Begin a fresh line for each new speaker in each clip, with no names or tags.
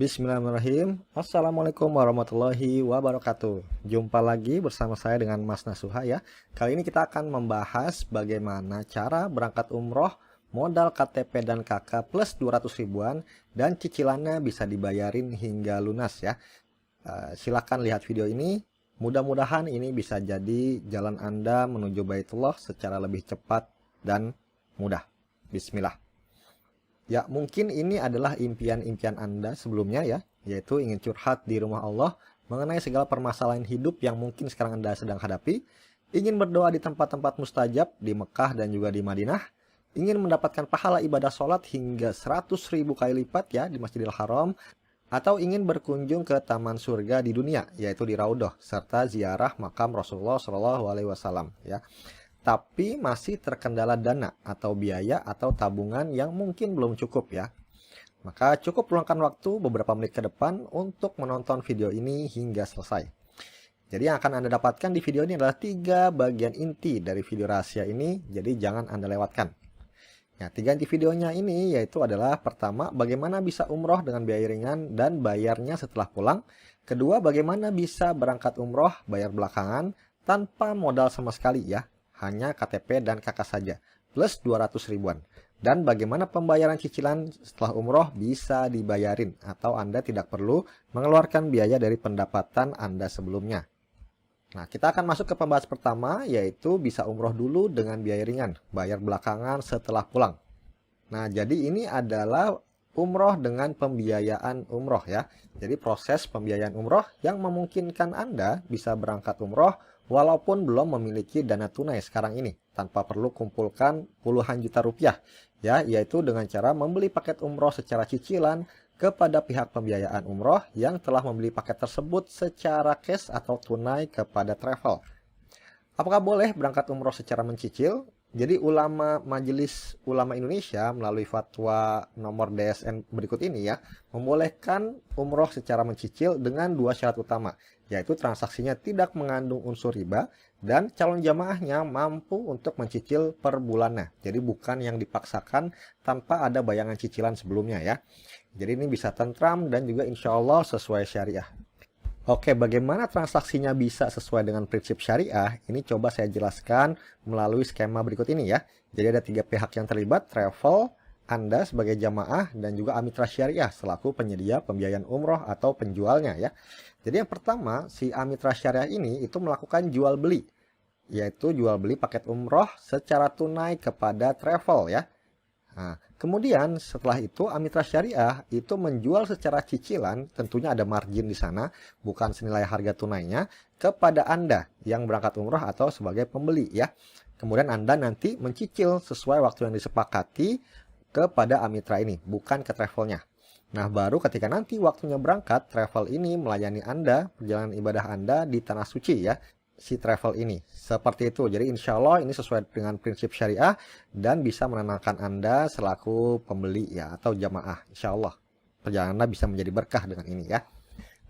Bismillahirrahmanirrahim. Assalamualaikum warahmatullahi wabarakatuh. Jumpa lagi bersama saya dengan Mas Nasuha ya. Kali ini kita akan membahas bagaimana cara berangkat umroh, modal KTP dan KK plus 200 ribuan dan cicilannya bisa dibayarin hingga lunas ya. Silakan lihat video ini. Mudah-mudahan ini bisa jadi jalan Anda menuju Baitullah secara lebih cepat dan mudah. Bismillah. Ya, mungkin ini adalah impian-impian Anda sebelumnya ya, yaitu ingin curhat di rumah Allah mengenai segala permasalahan hidup yang mungkin sekarang Anda sedang hadapi, ingin berdoa di tempat-tempat mustajab di Mekah dan juga di Madinah, ingin mendapatkan pahala ibadah sholat hingga 100.000 kali lipat ya di Masjidil Haram, atau ingin berkunjung ke taman surga di dunia, yaitu di Raudhah, serta ziarah makam Rasulullah SAW ya. Tapi masih terkendala dana atau biaya atau tabungan yang mungkin belum cukup ya. Maka cukup luangkan waktu beberapa menit ke depan untuk menonton video ini hingga selesai. Jadi yang akan Anda dapatkan di video ini adalah 3 bagian inti dari video rahasia ini, jadi jangan Anda lewatkan. Ya, 3 inti videonya ini yaitu adalah pertama, bagaimana bisa umroh dengan biaya ringan dan bayarnya setelah pulang. Kedua, bagaimana bisa berangkat umroh bayar belakangan tanpa modal sama sekali ya. Hanya KTP dan KK saja, plus 200 ribuan. Dan bagaimana pembayaran cicilan setelah umroh bisa dibayarin, atau Anda tidak perlu mengeluarkan biaya dari pendapatan Anda sebelumnya. Nah, kita akan masuk ke pembahas pertama, yaitu bisa umroh dulu dengan biaya ringan, bayar belakangan setelah pulang. Nah, jadi ini adalah umroh dengan pembiayaan umroh ya. Jadi proses pembiayaan umroh yang memungkinkan Anda bisa berangkat umroh walaupun belum memiliki dana tunai sekarang ini, tanpa perlu kumpulkan puluhan juta rupiah ya, yaitu dengan cara membeli paket umroh secara cicilan kepada pihak pembiayaan umroh yang telah membeli paket tersebut secara cash atau tunai kepada travel. Apakah boleh berangkat umroh secara mencicil? Jadi Majelis Ulama Indonesia melalui fatwa nomor DSN berikut ini ya, membolehkan umroh secara mencicil dengan 2 syarat utama, yaitu transaksinya tidak mengandung unsur riba dan calon jamaahnya mampu untuk mencicil per bulannya. Jadi bukan yang dipaksakan tanpa ada bayangan cicilan sebelumnya ya. Jadi ini bisa tentram dan juga insya Allah sesuai syariah. Oke, bagaimana transaksinya bisa sesuai dengan prinsip syariah? Ini coba saya jelaskan melalui skema berikut ini ya. Jadi ada 3 pihak yang terlibat, travel, Anda sebagai jamaah, dan juga Amitra Syariah selaku penyedia pembiayaan umroh atau penjualnya ya. Jadi yang pertama, si Amitra Syariah ini itu melakukan jual beli, yaitu jual beli paket umroh secara tunai kepada travel ya. Nah, kemudian setelah itu Amitra Syariah itu menjual secara cicilan, tentunya ada margin di sana, bukan senilai harga tunainya, kepada Anda yang berangkat umroh atau sebagai pembeli ya. Kemudian Anda nanti mencicil sesuai waktu yang disepakati kepada Amitra ini, bukan ke travelnya. Nah, baru ketika nanti waktunya berangkat, travel ini melayani Anda, perjalanan ibadah Anda di Tanah Suci ya, si travel ini. Seperti itu. Jadi insya Allah ini sesuai dengan prinsip syariah dan bisa menenangkan Anda selaku pembeli ya atau jamaah. Insya Allah perjalanan Anda bisa menjadi berkah dengan ini ya.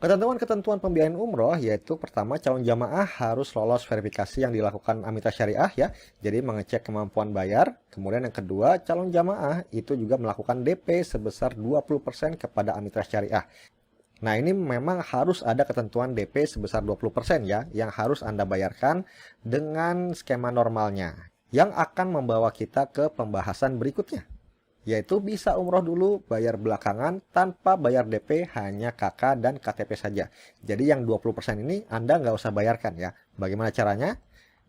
Ketentuan-ketentuan pembiayaan umroh yaitu pertama, calon jamaah harus lolos verifikasi yang dilakukan Amitra Syariah ya. Jadi mengecek kemampuan bayar. Kemudian yang kedua, calon jamaah itu juga melakukan DP sebesar 20% kepada Amitra Syariah. Nah, ini memang harus ada ketentuan DP sebesar 20% ya, yang harus Anda bayarkan dengan skema normalnya, yang akan membawa kita ke pembahasan berikutnya, yaitu bisa umroh dulu, bayar belakangan, tanpa bayar DP, hanya KK dan KTP saja. Jadi yang 20% ini Anda nggak usah bayarkan ya. Bagaimana caranya?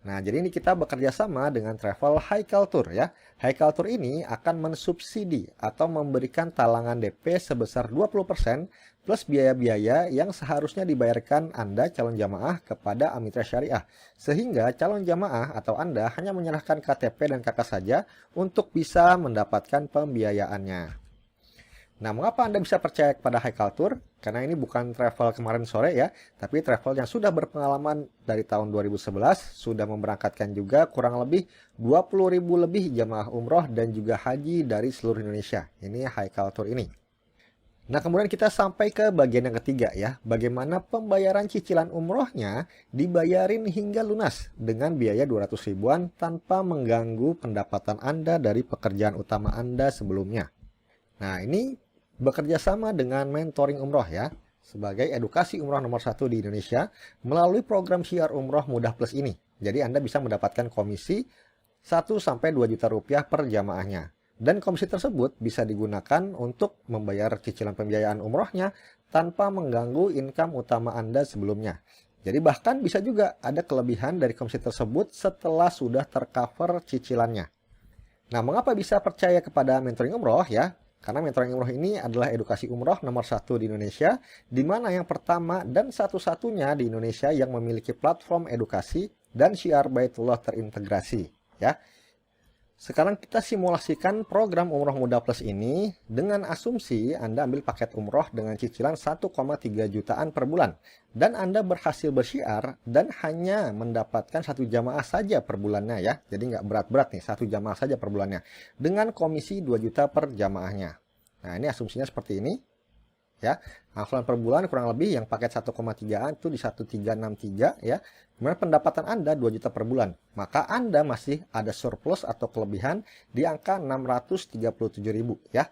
Nah, jadi ini kita bekerja sama dengan travel Haikal Tour ya. Haikal Tour ini akan mensubsidi atau memberikan talangan DP sebesar 20% plus biaya-biaya yang seharusnya dibayarkan Anda calon jamaah kepada Amitra Syariah. Sehingga calon jamaah atau Anda hanya menyerahkan KTP dan KK saja untuk bisa mendapatkan pembiayaannya. Nah, mengapa Anda bisa percaya kepada Haikal Tour? Karena ini bukan travel kemarin sore ya, tapi travel yang sudah berpengalaman dari tahun 2011, sudah memberangkatkan juga kurang lebih 20.000 lebih jamaah umroh dan juga haji dari seluruh Indonesia. Ini Haikal Tour ini. Nah, kemudian kita sampai ke bagian yang ketiga ya, bagaimana pembayaran cicilan umrohnya dibayarin hingga lunas dengan biaya 200 ribuan tanpa mengganggu pendapatan Anda dari pekerjaan utama Anda sebelumnya. Nah, ini bekerja sama dengan Mentoring Umroh ya, sebagai edukasi umroh nomor 1 di Indonesia melalui program Syiar Umroh Mudah Plus ini. Jadi Anda bisa mendapatkan komisi 1 sampai 2 juta rupiah per jamaahnya. Dan komisi tersebut bisa digunakan untuk membayar cicilan pembiayaan umrohnya tanpa mengganggu income utama Anda sebelumnya. Jadi bahkan bisa juga ada kelebihan dari komisi tersebut setelah sudah tercover cicilannya. Nah, mengapa bisa percaya kepada mentoring umroh ya? Karena mentoring umroh ini adalah edukasi umroh nomor 1 di Indonesia, di mana yang pertama dan satu-satunya di Indonesia yang memiliki platform edukasi dan syiar Baitullah terintegrasi ya. Sekarang kita simulasikan program Umroh Mudah Plus ini dengan asumsi Anda ambil paket umroh dengan cicilan 1,3 jutaan per bulan. Dan Anda berhasil bersyiar dan hanya mendapatkan 1 jamaah saja per bulannya ya. Jadi nggak berat-berat nih, 1 jamaah saja per bulannya. Dengan komisi 2 juta per jamaahnya. Nah ini asumsinya seperti ini. Ya, angsuran per bulan kurang lebih yang paket 1,3an itu di 1363 ya. Kemudian pendapatan Anda 2 juta per bulan. Maka Anda masih ada surplus atau kelebihan di angka 637.000 ya.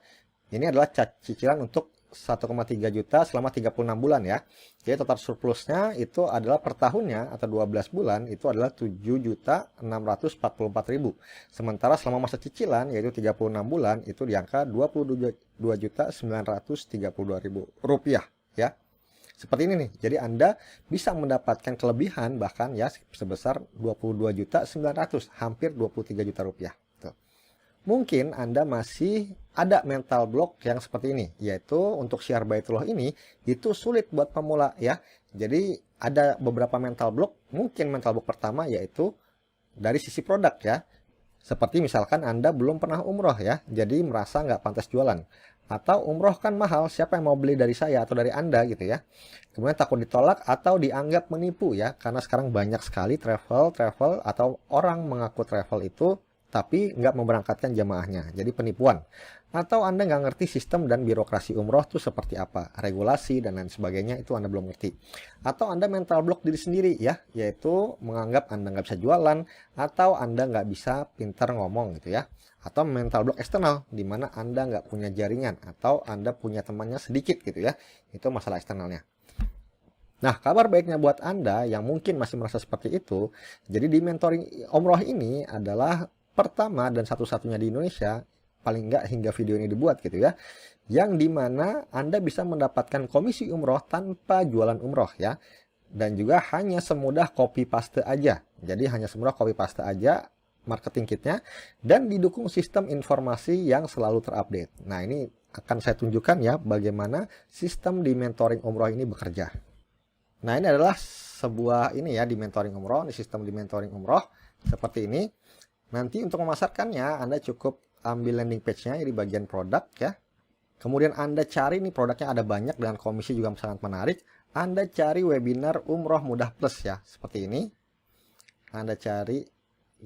Ini adalah cicilan untuk 1,3 juta selama 36 bulan ya. Jadi total surplusnya itu adalah per tahunnya atau 12 bulan itu adalah 7.644.000. Sementara selama masa cicilan yaitu 36 bulan itu di angka 22.932.000 rupiah ya. Seperti ini nih. Jadi Anda bisa mendapatkan kelebihan bahkan ya sebesar 22.900, hampir 23 juta rupiah. Tuh. Mungkin Anda masih ada mental block yang seperti ini, yaitu untuk syiar Baitullah ini itu sulit buat pemula ya. Jadi ada beberapa mental block. Mungkin mental block pertama yaitu dari sisi produk ya. Seperti misalkan Anda belum pernah umroh ya, jadi merasa nggak pantas jualan. Atau umroh kan mahal, siapa yang mau beli dari saya atau dari Anda gitu ya. Kemudian takut ditolak atau dianggap menipu ya, karena sekarang banyak sekali travel atau orang mengaku travel itu tapi nggak memberangkatkan jamaahnya, jadi penipuan. Atau Anda nggak ngerti sistem dan birokrasi umroh itu seperti apa, regulasi dan lain sebagainya itu Anda belum ngerti. Atau Anda mental block diri sendiri ya, yaitu menganggap Anda nggak bisa jualan, atau Anda nggak bisa pintar ngomong gitu ya. Atau mental block eksternal, di mana Anda nggak punya jaringan, atau Anda punya temannya sedikit gitu ya, itu masalah eksternalnya. Nah, kabar baiknya buat Anda yang mungkin masih merasa seperti itu, jadi di mentoring umroh ini adalah pertama dan satu-satunya di Indonesia, paling nggak hingga video ini dibuat gitu ya, yang dimana Anda bisa mendapatkan komisi umroh tanpa jualan umroh ya, dan juga hanya semudah copy paste aja. Jadi hanya semudah copy paste aja marketing kitnya, dan didukung sistem informasi yang selalu terupdate. Nah ini akan saya tunjukkan ya bagaimana sistem di mentoring umroh ini bekerja. Nah ini adalah sebuah ini ya di mentoring umroh, di sistem di mentoring umroh seperti ini. Nanti untuk memasarkannya Anda cukup ambil landing page-nya di bagian produk ya. Kemudian Anda cari nih produknya ada banyak dengan komisi juga sangat menarik. Anda cari webinar Umroh Mudah Plus ya, seperti ini. Anda cari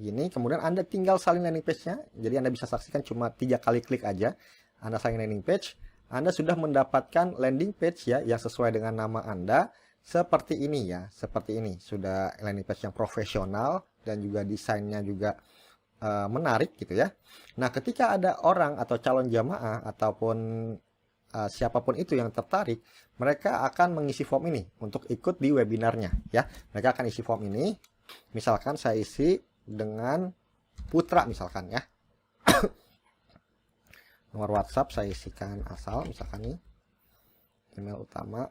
ini, kemudian Anda tinggal salin landing page-nya. Jadi Anda bisa saksikan cuma 3 kali klik aja. Anda salin landing page, Anda sudah mendapatkan landing page ya yang sesuai dengan nama Anda. Seperti ini ya, seperti ini. Sudah landing page yang profesional dan juga desainnya juga menarik gitu ya. Nah ketika ada orang atau calon jamaah ataupun siapapun itu yang tertarik, mereka akan mengisi form ini untuk ikut di webinarnya ya. Mereka akan isi form ini, misalkan saya isi dengan Putra misalkan ya. Nomor WhatsApp saya isikan asal misalkan nih, email utama.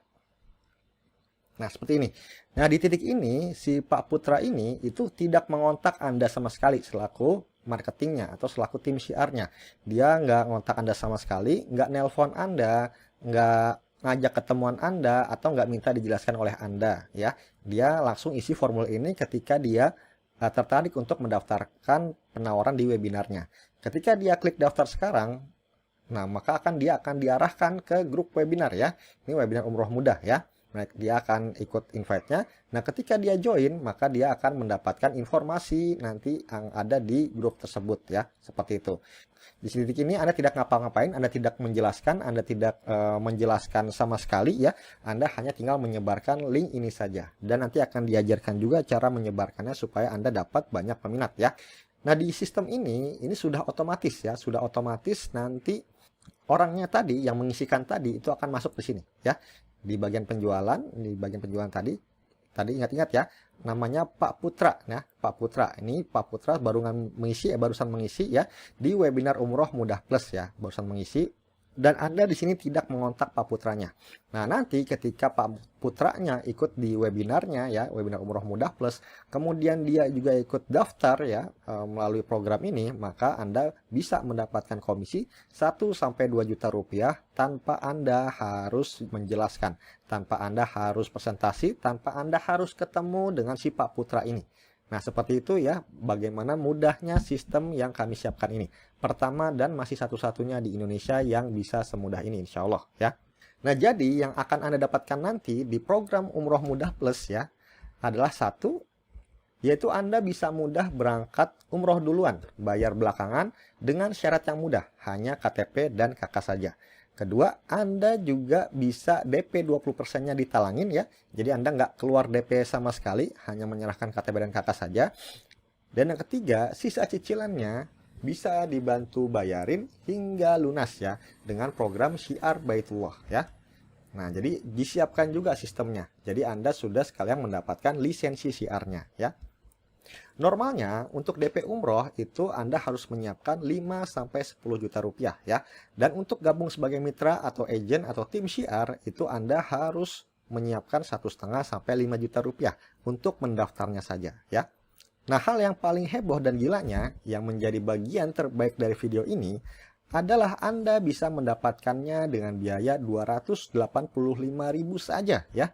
Nah seperti ini. Nah di titik ini si Pak Putra ini itu tidak mengontak Anda sama sekali selaku marketingnya atau selaku tim syiarnya. Dia nggak ngontak Anda sama sekali, nggak nelpon Anda, nggak ngajak ketemuan Anda, atau nggak minta dijelaskan oleh Anda ya. Dia langsung isi formulir ini ketika dia tertarik untuk mendaftarkan penawaran di webinarnya. Ketika dia klik daftar sekarang, nah maka dia akan diarahkan ke grup webinar ya. Ini webinar umroh mudah ya. Dia akan ikut invite-nya. Nah, ketika dia join, maka dia akan mendapatkan informasi nanti yang ada di grup tersebut ya. Seperti itu. Di titik ini Anda tidak ngapa-ngapain, Anda tidak menjelaskan, Anda tidak menjelaskan sama sekali ya. Anda hanya tinggal menyebarkan link ini saja. Dan nanti akan diajarkan juga cara menyebarkannya supaya Anda dapat banyak peminat ya. Nah, di sistem ini sudah otomatis ya, sudah otomatis nanti orangnya tadi yang mengisikan tadi itu akan masuk di sini ya. Di bagian penjualan, tadi ingat-ingat ya, namanya Pak Putra ya. Pak Putra ini, Pak Putra barusan mengisi ya di webinar Umroh Mudah Plus ya, barusan mengisi, dan Anda di sini tidak mengontak Pak Putranya. Nah, nanti ketika Pak Putranya ikut di webinarnya ya, webinar Umroh Mudah Plus, kemudian dia juga ikut daftar ya melalui program ini, maka Anda bisa mendapatkan komisi 1-2 juta rupiah tanpa Anda harus menjelaskan, tanpa Anda harus presentasi, tanpa Anda harus ketemu dengan si Pak Putra ini. Nah, seperti itu ya, bagaimana mudahnya sistem yang kami siapkan ini. Pertama dan masih satu-satunya di Indonesia yang bisa semudah ini, insya Allah ya. Nah, jadi yang akan Anda dapatkan nanti di program Umroh Mudah Plus ya, adalah satu, yaitu Anda bisa mudah berangkat umroh duluan, bayar belakangan dengan syarat yang mudah, hanya KTP dan KK saja. Kedua, Anda juga bisa DP 20%-nya ditalangin ya. Jadi Anda nggak keluar DP sama sekali, hanya menyerahkan KTP dan KK saja. Dan yang ketiga, sisa cicilannya bisa dibantu bayarin hingga lunas ya, dengan program Syiar Baitullah ya. Nah, jadi disiapkan juga sistemnya. Jadi Anda sudah sekalian mendapatkan lisensi syiarnya ya. Normalnya untuk DP umroh itu Anda harus menyiapkan 5-10 juta rupiah ya. Dan untuk gabung sebagai mitra atau agent atau tim syiar itu Anda harus menyiapkan 1,5-5 juta rupiah untuk mendaftarnya saja ya. Nah, hal yang paling heboh dan gilanya yang menjadi bagian terbaik dari video ini adalah Anda bisa mendapatkannya dengan biaya 285.000 saja ya.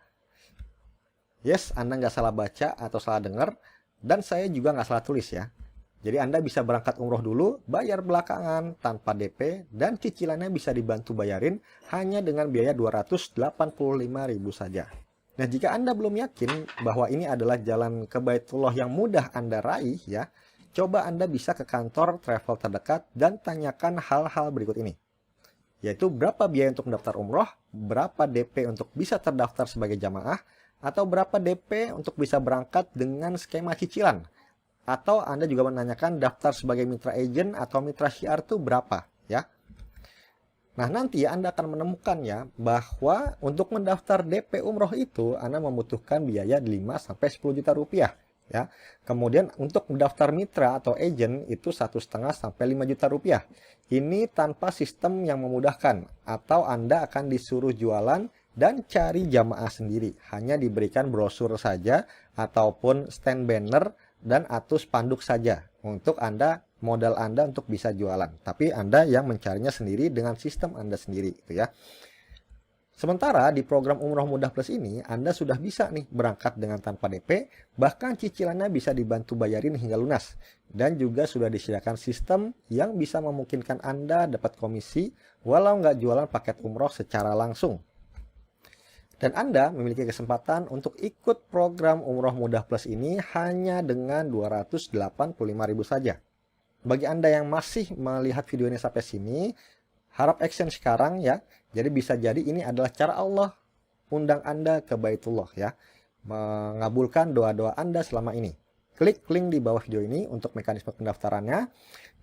Yes, Anda nggak salah baca atau salah dengar. Dan saya juga nggak salah tulis ya. Jadi Anda bisa berangkat umroh dulu, bayar belakangan tanpa DP, dan cicilannya bisa dibantu bayarin hanya dengan biaya 285.000 saja. Nah, jika Anda belum yakin bahwa ini adalah jalan ke Baitullah yang mudah Anda raih ya, coba Anda bisa ke kantor travel terdekat dan tanyakan hal-hal berikut ini. Yaitu berapa biaya untuk mendaftar umroh, berapa DP untuk bisa terdaftar sebagai jamaah, atau berapa DP untuk bisa berangkat dengan skema cicilan. Atau Anda juga menanyakan daftar sebagai mitra agent atau mitra syiar itu berapa ya. Nah, nanti Anda akan menemukan ya bahwa untuk mendaftar DP umroh itu Anda membutuhkan biaya 5-10 juta rupiah ya. Kemudian untuk mendaftar mitra atau agent itu 1,5-5 juta rupiah. Ini tanpa sistem yang memudahkan, atau Anda akan disuruh jualan dan cari jamaah sendiri. Hanya diberikan brosur saja ataupun stand banner dan atau spanduk saja untuk modal Anda untuk bisa jualan. Tapi Anda yang mencarinya sendiri dengan sistem Anda sendiri gitu ya. Sementara di program Umroh Mudah Plus ini Anda sudah bisa nih berangkat dengan tanpa DP, bahkan cicilannya bisa dibantu bayarin hingga lunas. Dan juga sudah disediakan sistem yang bisa memungkinkan Anda dapat komisi walau nggak jualan paket umroh secara langsung. Dan Anda memiliki kesempatan untuk ikut program Umroh Mudah Plus ini hanya dengan 285.000 saja. Bagi Anda yang masih melihat video ini sampai sini, harap action sekarang ya. Jadi bisa jadi ini adalah cara Allah undang Anda ke Baitullah ya. Mengabulkan doa-doa Anda selama ini. Klik link di bawah video ini untuk mekanisme pendaftarannya.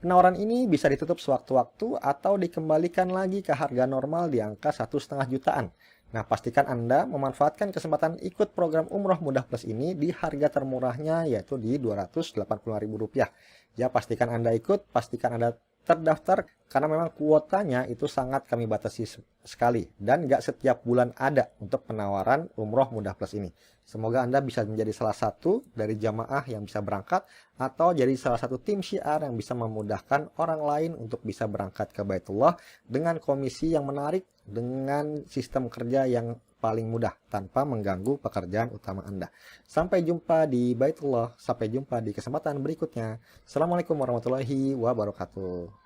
Penawaran ini bisa ditutup sewaktu-waktu atau dikembalikan lagi ke harga normal di angka 1,5 jutaan. Nah, pastikan Anda memanfaatkan kesempatan ikut program Umroh Mudah Plus ini di harga termurahnya, yaitu di Rp285.000. Ya, pastikan Anda ikut, pastikan Anda terdaftar, karena memang kuotanya itu sangat kami batasi sekali. Dan nggak setiap bulan ada untuk penawaran Umroh Mudah Plus ini. Semoga Anda bisa menjadi salah satu dari jamaah yang bisa berangkat, atau jadi salah satu tim syiar yang bisa memudahkan orang lain untuk bisa berangkat ke Baitullah dengan komisi yang menarik, dengan sistem kerja yang paling mudah tanpa mengganggu pekerjaan utama Anda. Sampai jumpa di Baitullah, sampai jumpa di kesempatan berikutnya. Assalamualaikum warahmatullahi wabarakatuh.